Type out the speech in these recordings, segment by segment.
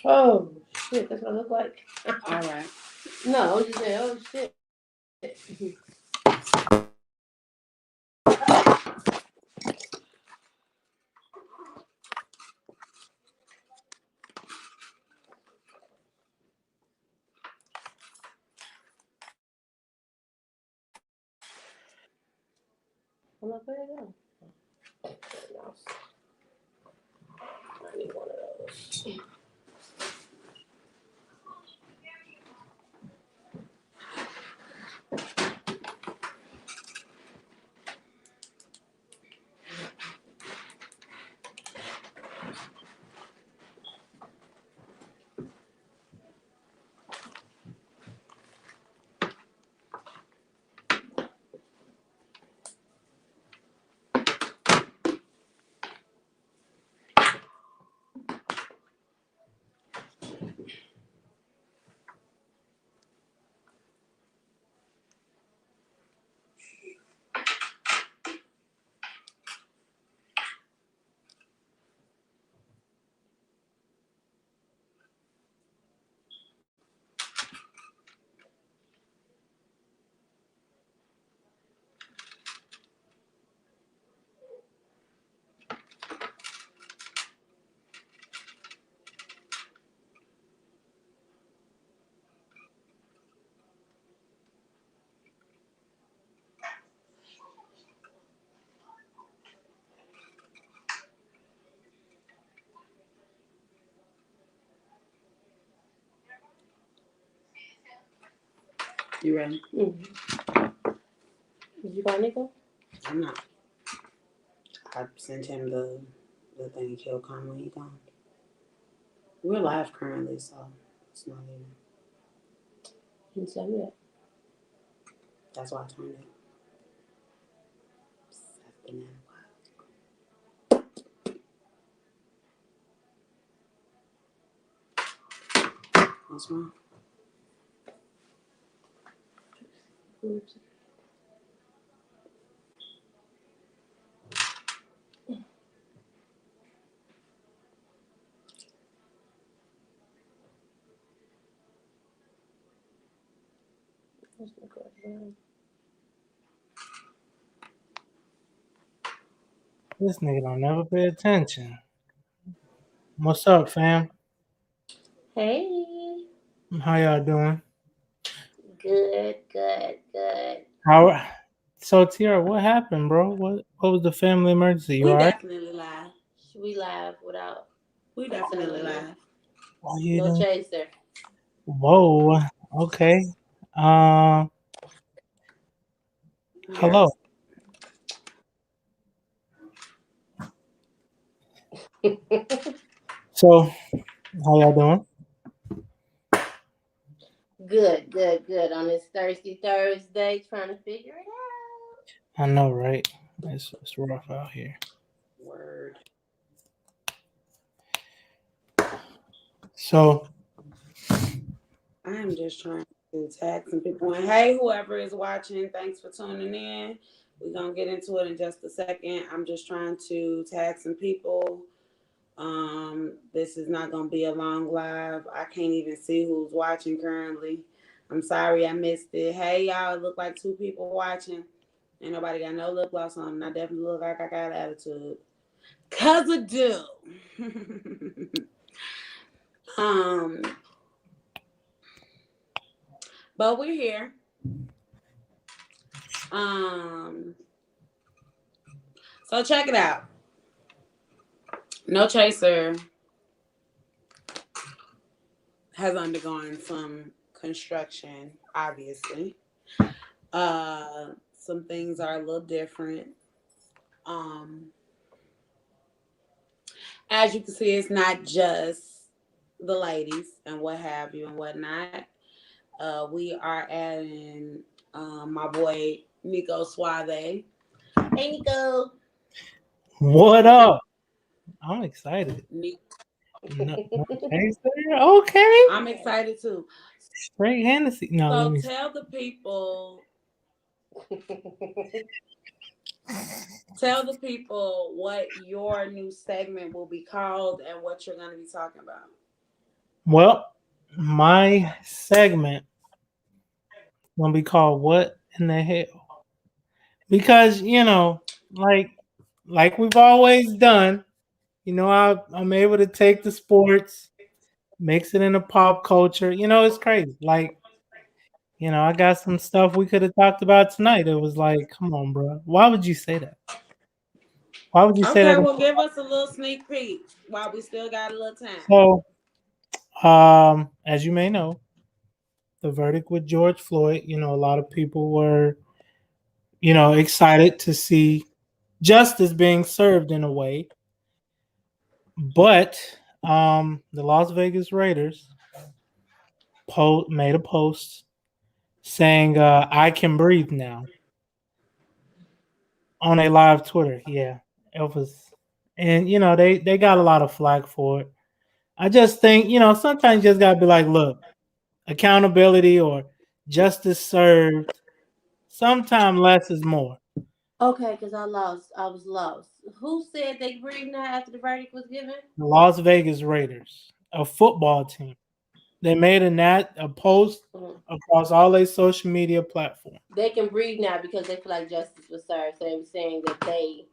Oh shit, that's what I look like. All right. No, I was just saying, oh shit. I'm like, where'd it go? I need one of those. You ready? Mm-hmm. Did you call Nico? I'm not. I sent him the thing. He'll come when he gone. We're live currently, so it's not even. He didn't tell me that. That's why I turned it. Banana. What's wrong? Oops. What's my question? This nigga don't never pay attention. What's up, fam? Hey. How y'all doing? Good, good, good. How? So, Tiara, what happened, bro? What was the family emergency? You We alright? definitely live. We live without We us definitely telling you. live. What you No doing? chaser. Whoa. Okay. Um. Yes. Hello. So, how y'all doing? Good, good, good. On this Thursday, trying to figure it I know, right? It's rough out here. Word. So, I am just trying to tag some people. And hey, whoever is watching, thanks for tuning in. We're gonna get into it in just a second. I'm just trying to tag some people. This is not gonna be a long live. I can't even see who's watching currently. I'm sorry I missed it. Hey y'all, it look like 2 people watching. Ain't nobody got no lip gloss on. I definitely look like I got attitude. Cause I do. um, but we're here. Um, so check it out. No Chaser has undergone some construction, obviously. Some things are a little different. Um, as you can see, it's not just the ladies and what have you and whatnot. We are adding my boy Nico Suave. Hey Nico. what up? I'm excited. No, no chaser? Okay. I'm excited too. Straight Hennessy. No, let So me. tell the people what your new segment will be called and what you're going to be talking about. Well, my segment gonna be called "What in the Hell?" Because like we've always done. I'm able to take the sports, mix it into pop culture. It's crazy. Like, I got some stuff we could have talked about tonight. It was like, come on, bro. Why would you say that? Why would you say Okay, that? well, give us a little sneak peek while we still got a little time. So, as you may know, the verdict with George Floyd, a lot of people were, excited to see justice being served in a way. But the Las Vegas Raiders made a post saying, I can breathe now on a live Twitter. Yeah, it was. And, they got a lot of flack for it. I just think, sometimes you just got to be like, look, accountability or justice served. Sometimes less is more. Okay, because I was lost. Who said they breathe now after the verdict was given? The Las Vegas Raiders, a football team. They made a post Mhm. across all their social media platforms. They can breathe now because they feel like justice was served. So they were saying that they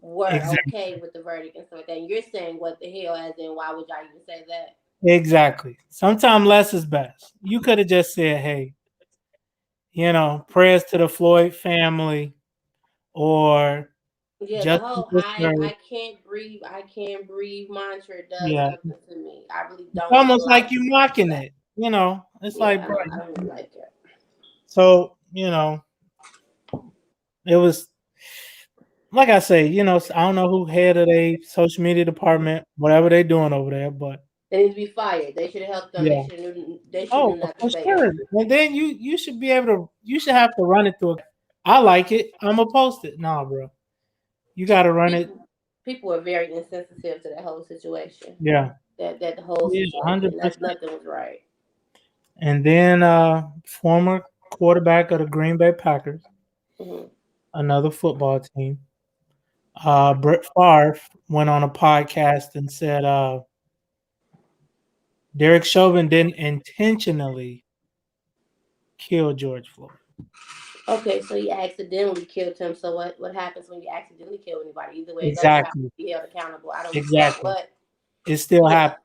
were Exactly. okay with the verdict and stuff like that. And you're saying what the hell, as in why would y'all even say that? Exactly. Sometimes less is best. You could have just said, hey, prayers to the Floyd family or Yeah, the justice whole was served. I can't breathe mantra does Yeah. nothing to me. I really It's don't almost like like you mocking that. it. It's Yeah, like, bro. I don't really like it. So, it was like I say, I don't know who head of a social media department, whatever they doing over there, but They need to be fired. They should have helped them. yeah. They should Oh, knew not to for say sure. that. And then you should be able to you should have to run it through. I like it. I'm gonna post it. Nah, bro. You gotta run it. People were very insensitive to that whole situation. Yeah. That whole Yeah, situation. That 100%. nothing was right. And then former quarterback of the Green Bay Packers, Hmm. another football team. Brett Favre went on a podcast and said Derek Chauvin didn't intentionally kill George Floyd. Okay, so you accidentally killed him. So what happens when you accidentally kill anybody? Either way it goes, you have to Exactly. be held accountable. I don't give a fuck Exactly. what. It still Yeah, happened.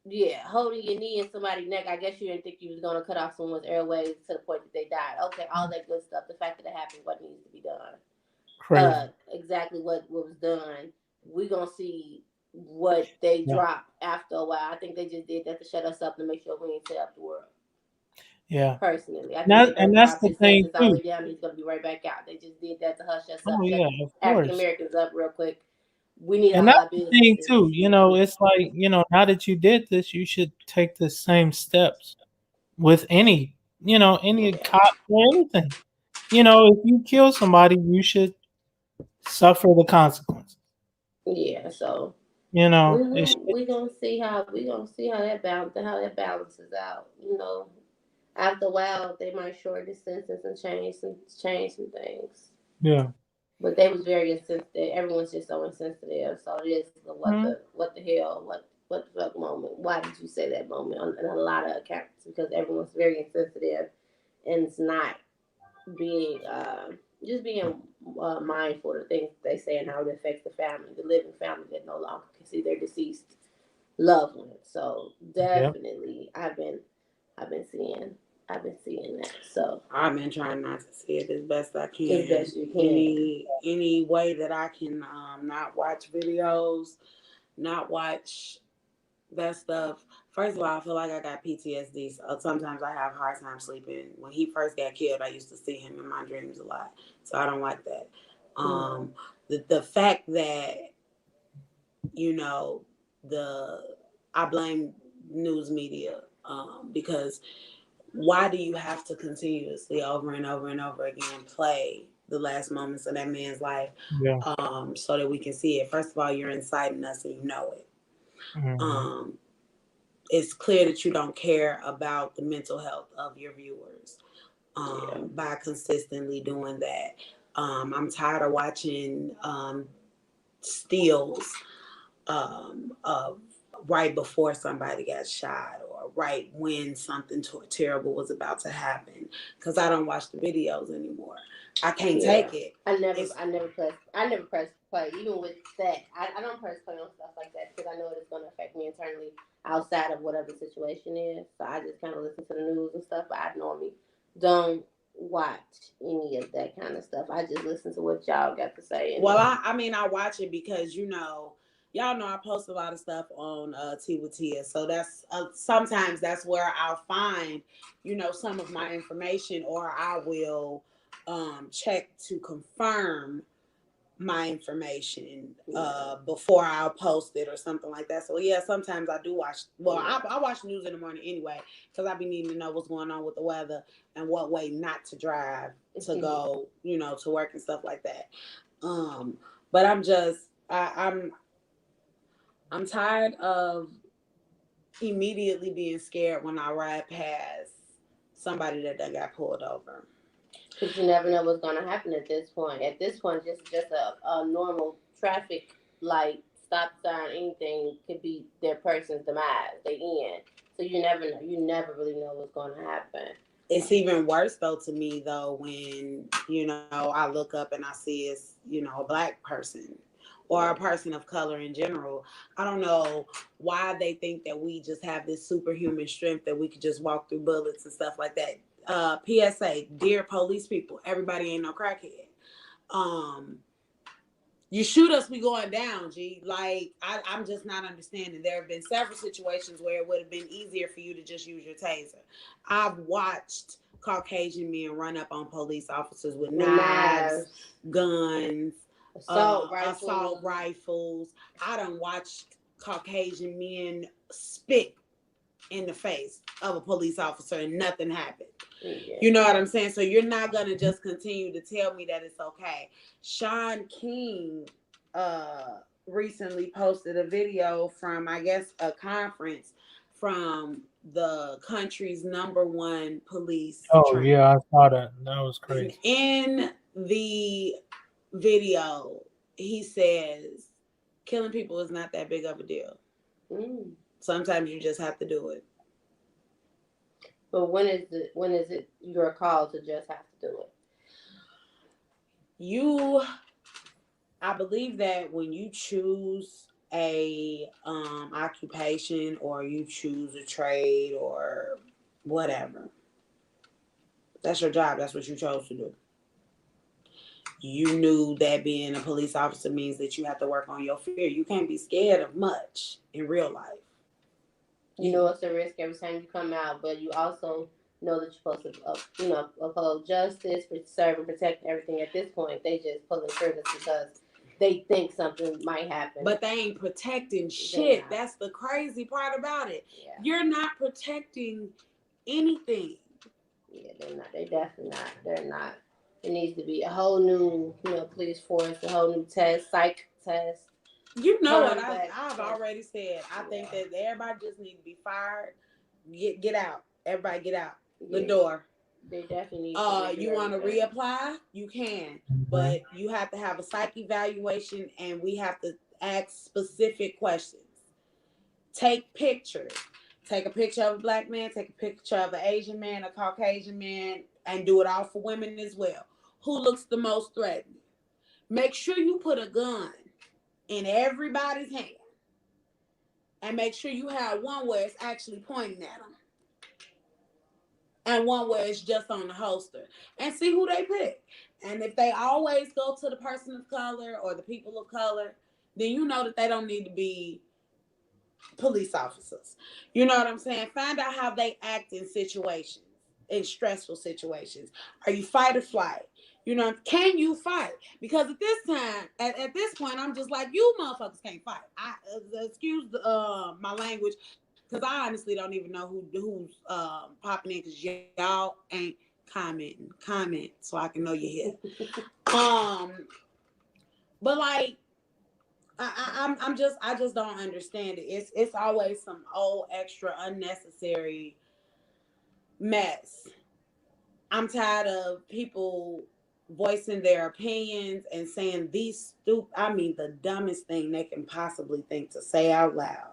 yeah. Holding your knee in somebody's neck. I guess you didn't think you was gonna cut off someone's airways to the point that they died. Okay, all that good stuff. The fact that it happened, what needs to be done. Crazy. Exactly what was done. We gonna see what they Yeah. drop after a while. I think they just did that to shut us up and make sure we ain't tell up the world. Yeah. Personally, I think they're And gonna that's drop the his thing sentence all the too. way down. And he's gonna be right back out. They just did that to hush us Oh up, shut yeah, the of African course. Americans up real quick. We need And all that's our the thing too. businesses. It's like, now that you did this, you should take the same steps with any Yeah, cop or anything. If you kill somebody, you should suffer the consequences. yeah. So It should, we gonna see how that balances out. After a while, they might shorten the sentence and change some things. yeah. But they was very insensitive. Everyone's just so insensitive. So it is the Mhm. what the hell, what the fuck moment. Why did you say that moment on a lot of accounts? Because everyone's very insensitive and it's not being just being mindful of the things they say and how it affects the family, the living family that no longer can see their deceased loved ones. So Yep. definitely, I've been seeing I've been seeing that. So I've been trying not to see it as best I as can. best you can. Any way that I can not watch videos, not watch that stuff. First of all, I feel like I got PTSD. So sometimes I have a hard time sleeping. When he first got killed, I used to see him in my dreams a lot. So I don't like that. Mm. The fact that you know the I blame news media because why do you have to continuously over and over and over again play the last moments of that man's life Yeah. so that we can see it? First of all, you're inciting us and you know it. Mhm. Um, it's clear that you don't care about the mental health of your viewers Yeah. by consistently doing that. I'm tired of watching stills of right before somebody got shot or right when something terrible was about to happen, because I don't watch the videos anymore. I can't take it. I never press play. Even with that, I don't press play on stuff like that because I know it's going to affect me internally outside of whatever the situation is. So I just kind of listen to the news and stuff. But I normally don't watch any of that kind of stuff. I just listen to what y'all got to say. Well, I mean, I watch it because, you know, y'all know I post a lot of stuff on Tea with Tia. So that's sometimes that's where I'll find, you know, some of my information, or I will check to confirm my information before I'll post it or something like that. So yeah, sometimes I do watch. Well, I watch news in the morning anyway because I be needing to know what's going on with the weather and what way not to drive to go, you know, to work and stuff like that. But I'm just I'm tired of immediately being scared when I ride past somebody that done got pulled over. Because you never know what's going to happen at this point. At this point, just a normal traffic light, stop sign, anything could be their person's demise. They end. So you never know. You never really know what's going to happen. It's even worse though to me though when, you know, I look up and I see it's, you know, a black person or a person of color in general. I don't know why they think that we just have this superhuman strength that we could just walk through bullets and stuff like that. PSA, dear police people, everybody ain't no crackhead. You shoot us, we going down, G. Like, I'm just not understanding. There have been several situations where it would have been easier for you to just use your taser. I've watched Caucasian men run up on police officers with knives, guns, assault rifles. I done watched Caucasian men spit in the face of a police officer and nothing happened. Yeah. You know what I'm saying? So you're not going to just continue to tell me that it's okay. Sean King recently posted a video from, I guess, a conference from the country's #1 police. Yeah, I saw that. That was crazy. In the video, he says, killing people is not that big of a deal. Sometimes you just have to do it. But when is it your call to just have to do it? I believe that when you choose a occupation or you choose a trade or whatever, that's your job. That's what you chose to do. You knew that being a police officer means that you have to work on your fear. You can't be scared of much in real life. You know it's a risk every time you come out, but you also know that you're supposed to, uphold justice, serve and protect everything. At this point, they just pulling triggers because they think something might happen. But they ain't protecting shit. That's the crazy part about it. Yeah. You're not protecting anything. Yeah, they're not. They definitely not. They're not. It needs to be a whole new, police force, a whole new psych test. You know what I've already said. I think that everybody just need to be fired. Get out. Everybody get out the door. They definitely need you want to reapply? You can. But you have to have a psych evaluation and we have to ask specific questions. Take pictures. Take a picture of a black man, take a picture of an Asian man, a Caucasian man, and do it all for women as well. Who looks the most threatening? Make sure you put a gun in everybody's hand. And make sure you have one where it's actually pointing at them. And one where it's just on the holster. And see who they pick. And if they always go to the person of color or the people of color, then you know that they don't need to be police officers. You know what I'm saying? Find out how they act in situations, in stressful situations. Are you fight or flight? Can you fight? Because at this time, at this point, I'm just like, you motherfuckers can't fight. Excuse my language, because I honestly don't even know who's popping in, because y'all ain't commenting. Comment so I can know you're here. But like, I just don't understand it. It's always some old extra unnecessary mess. I'm tired of people voicing their opinions and saying the dumbest thing they can possibly think to say out loud.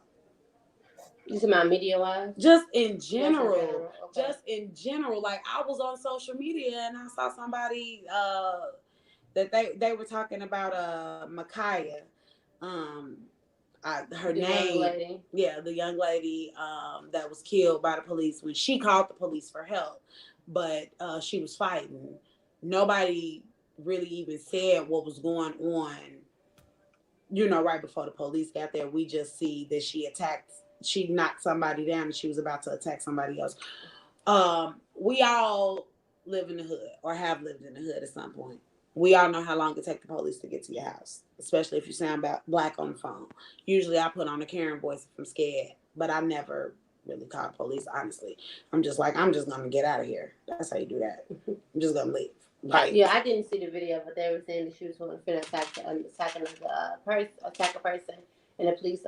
You talking about media wise? Just in general. Okay. Just in general. Like I was on social media and I saw somebody that they were talking about Micaiah. Her The name, young lady. Yeah, the young lady that was killed by the police when she called the police for help, but she was fighting. Nobody really even said what was going on. Right before the police got there, we just see that she knocked somebody down and she was about to attack somebody else. We all live in the hood or have lived in the hood at some point. We all know how long it takes the police to get to your house, especially if you sound black on the phone. Usually I put on a Karen voice if I'm scared, but I never really call police, honestly. I'm just going to get out of here. That's how you do that. I'm just going to leave. Like, yeah, I didn't see the video, but they were saying that she was going to attack a person, and the police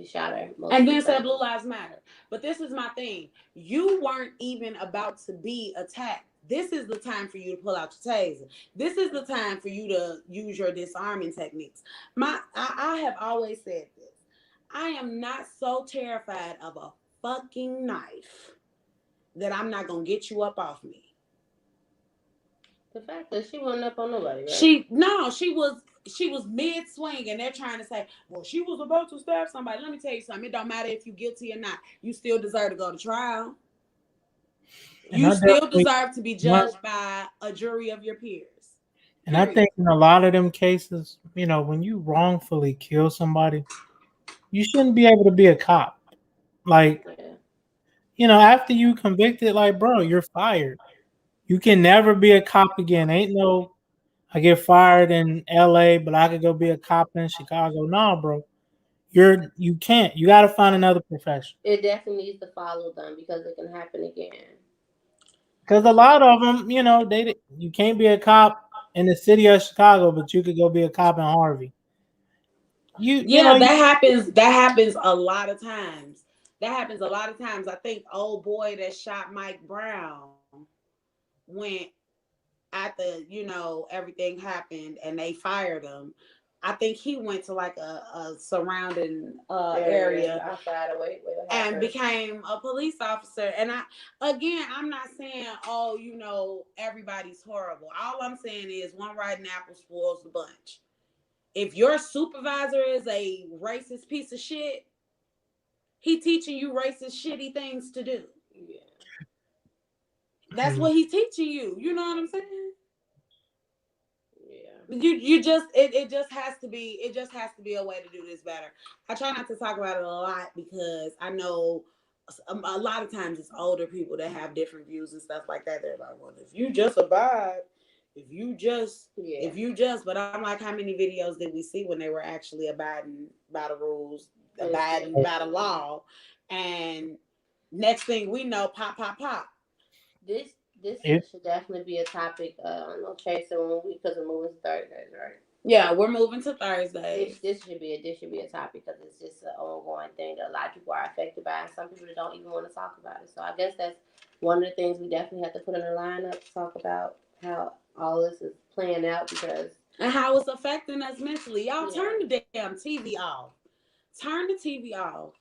shot her. And then said Blue Lives Matter. But this is my thing. You weren't even about to be attacked. This is the time for you to pull out your taser. This is the time for you to use your disarming techniques. I have always said this. I am not so terrified of a fucking knife that I'm not going to get you up off me. The fact that she wasn't up on nobody, right? She was mid-swing and they're trying to say, well, she was about to stab somebody. Let me tell you something. It don't matter if you're guilty or not. You still deserve to go to trial. You still deserve to be judged by a jury of your peers. And I think in a lot of them cases, when you wrongfully kill somebody, you shouldn't be able to be a cop. Like, after you convicted, like, bro, you're fired. You can never be a cop again. Ain't no, I get fired in LA, but I could go be a cop in Chicago. No, bro. You can't. You got to find another profession. It definitely needs to follow them because it can happen again. Because a lot of them, you can't be a cop in the city of Chicago, but you could go be a cop in Harvey. That happens. That happens a lot of times. I think old boy that shot Mike Brown went after everything happened and they fired him. I think he went to like a surrounding area outside of and became a police officer. And I'm not saying, everybody's horrible. All I'm saying is one rotten apple spoils the bunch. If your supervisor is a racist piece of shit, he teaching you racist, shitty things to do. Yeah. That's what he's teaching you. You know what I'm saying? Yeah. You just it just has to be a way to do this better. I try not to talk about it a lot because I know a lot of times it's older people that have different views and stuff like that. They're like, well, if you just abide, but I'm like, how many videos did we see when they were actually abiding by the rules, abiding by the law, and next thing we know, pop. This should definitely be a topic. Okay, so because we're moving to Thursdays, right? Yeah, we're moving to Thursdays. This should be a topic because it's just an ongoing thing that a lot of people are affected by, and some people don't even want to talk about it. So I guess that's one of the things we definitely have to put in a lineup to talk about how all this is playing out and how it's affecting us mentally. Y'all turn the damn TV off. Turn the TV off.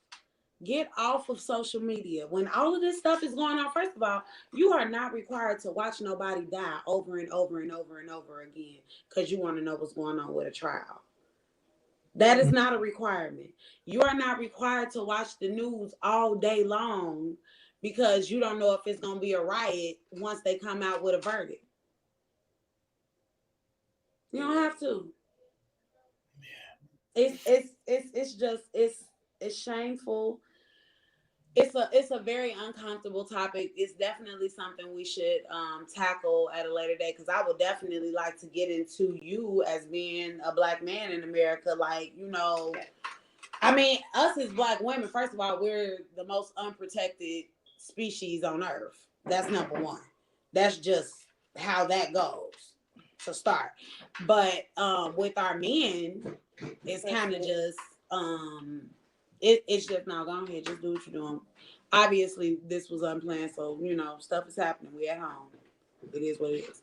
Get off of social media. When all of this stuff is going on, first of all, you are not required to watch nobody die over and over and over and over again because you want to know what's going on with a trial. That is not a requirement. You are not required to watch the news all day long because you don't know if it's going to be a riot once they come out with a verdict. You don't have to. It's shameful. It's a very uncomfortable topic. It's definitely something we should tackle at a later date because I would definitely like to get into you as being a Black man in America. Like, I mean, us as Black women, first of all, we're the most unprotected species on earth. That's number one. That's just how that goes to start. But with our men, it's kind of just it's just now go ahead, just do what you're doing. Obviously, this was unplanned, so stuff is happening. We at home. It is what it is.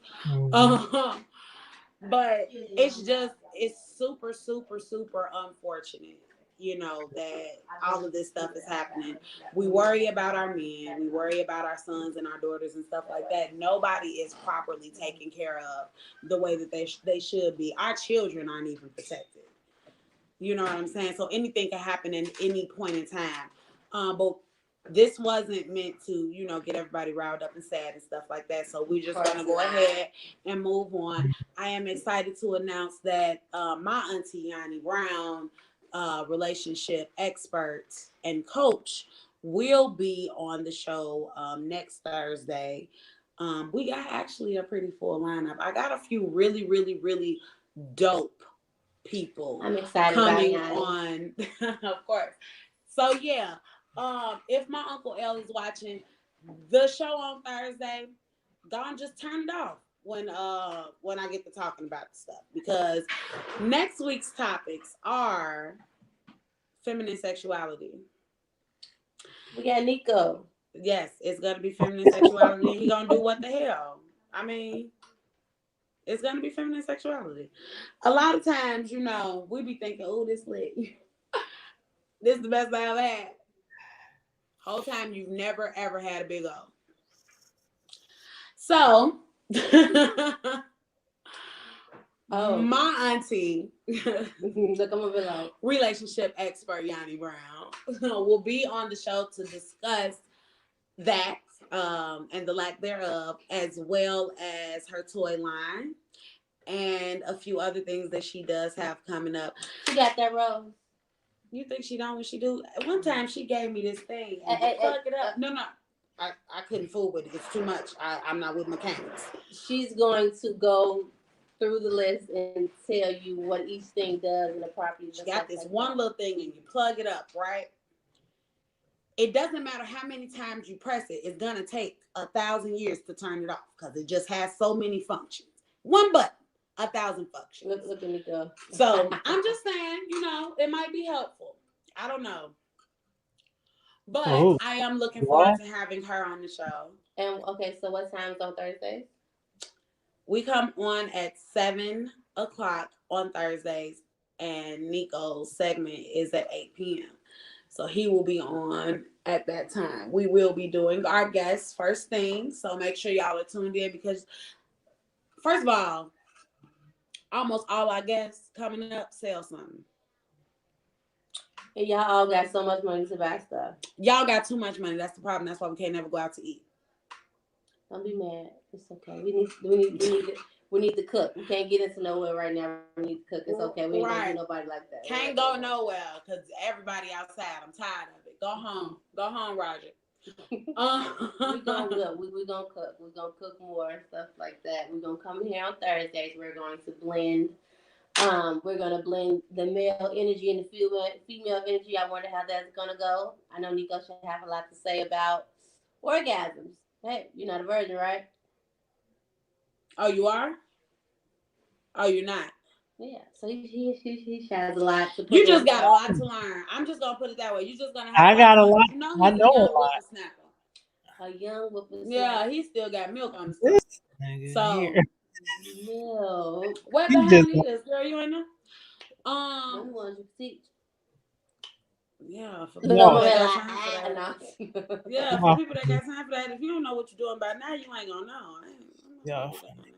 But it's super, super, super unfortunate that all of this stuff is happening. We worry about our men, we worry about our sons and our daughters and stuff like that. Nobody is properly taken care of the way that they should be. Our children aren't even protected. You know what I'm saying? So anything can happen in any point in time. But this wasn't meant to, get everybody riled up and sad and stuff like that. So we're just going to go ahead and move on. I am excited to announce that my auntie Yanni Brown, relationship expert and coach, will be on the show next Thursday. We got actually a pretty full lineup. I got a few really, really, really dope people. I'm excited coming about on, of course. So yeah, if my Uncle L is watching the show on Thursday, go and just turn it off when I get to talking about the stuff, because next week's topics are feminine sexuality. We got Nico. Yes, it's gonna be feminine sexuality. He gonna do what the hell? I mean, it's gonna be feminine sexuality. A lot of times, we be thinking, "Oh, this lit. This is the best I ever had." Whole time you've never ever had a big O. So, my auntie, look, I'm gonna be like, relationship expert Yanni Brown, will be on the show to discuss that and the lack thereof, as well as her toy line and a few other things that she does have coming up. She got that rose. You think she don't when she do? One time she gave me this thing and plug it up. No. I couldn't fool with it. It's too much. I'm not with mechanics. She's going to go through the list and tell you what each thing does in the property. She got this one little thing and you plug it up, right? It doesn't matter how many times you press it. It's going to take 1,000 years to turn it off because it just has so many functions. One button, 1,000 functions. Look at me go. So I'm just saying, it might be helpful. I don't know. But I am looking forward to having her on the show. And okay, so what time's on Thursdays? We come on at 7 o'clock on Thursdays, and Nico's segment is at 8 p.m. So he will be on at that time. We will be doing our guests first thing. So make sure y'all are tuned in, because first of all, almost all our guests coming up sell something. And y'all all got so much money to buy stuff. Y'all got too much money. That's the problem. That's why we can't never go out to eat. Don't be mad. It's okay. We need to cook. We can't get into nowhere right now. We need to cook. It's okay. We ain't gonna do nobody like that. Can't go nowhere because everybody outside. I'm tired of it. Go home. Go home, Roger. We're gonna cook. We're gonna cook more and stuff like that. We're gonna come here on Thursdays. We're going to blend. We're gonna blend the male energy and the female energy. I wonder how that's gonna go. I know Nico should have a lot to say about orgasms. Hey, you're not a virgin, right? Oh, you are? Oh, you're not? Yeah. So he has a lot to put. You just got a lot to learn. I'm just gonna put it that way. You just gonna have. I got a lot. I know a lot. A young whippersnapper. Yeah, he still got milk on the stomach. So. Milk. What the hell is, girl? You ain't know? I'm going to teach. Yeah, for people that got time for that. Yeah, for people that got time for that. If you don't know what you're doing by now, you ain't gonna know. Yeah. Funny.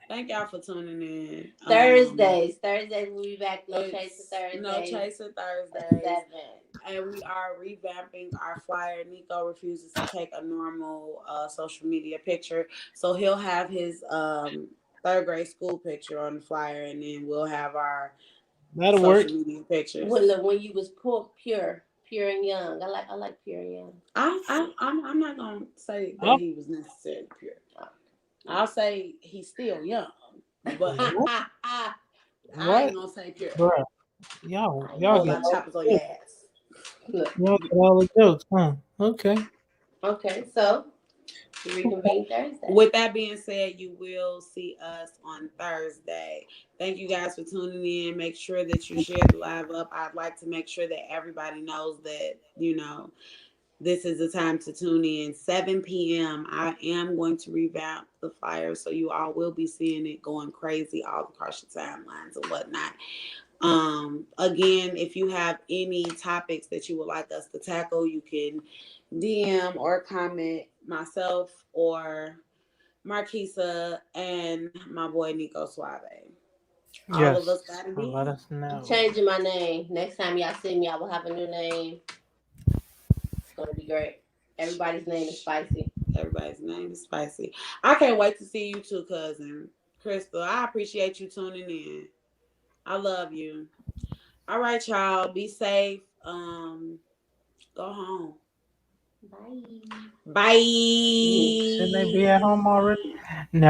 Thank y'all for tuning in. Thursdays we'll be back. No Chaser Thursdays. No Chaser Thursdays. And we are revamping our flyer. Nico refuses to take a normal social media picture, so he'll have his third grade school picture on the flyer, and then we'll have our social media pictures. When you was pure and young. I like pure and young. I'm not gonna say that he was necessarily pure. I'll say he's still young, but I ain't gonna say pure. Bruh. Y'all get choppers on your ass. Y'all get all the jokes, huh? Okay. Okay, so we reconvene Thursday. With that being said, you will see us on Thursday. Thank you guys for tuning in. Make sure that you share the live up. I'd like to make sure that everybody knows that, this is the time to tune in. 7 p.m. I am going to revamp the flyer, so you all will be seeing it going crazy all across your timelines and whatnot. Again, if you have any topics that you would like us to tackle, you can DM or comment myself or Marquisa and my boy Nico Suave. All Yes. of us gotta be. Let us know. I'm changing my name. Next time y'all see me, I will have a new name. It's gonna be great. Everybody's name is spicy. Everybody's name is spicy. I can't wait to see you too, cousin. Crystal, I appreciate you tuning in. I love you. All right, y'all. Be safe. Go home. Bye. Bye. Shouldn't they be at home already? No.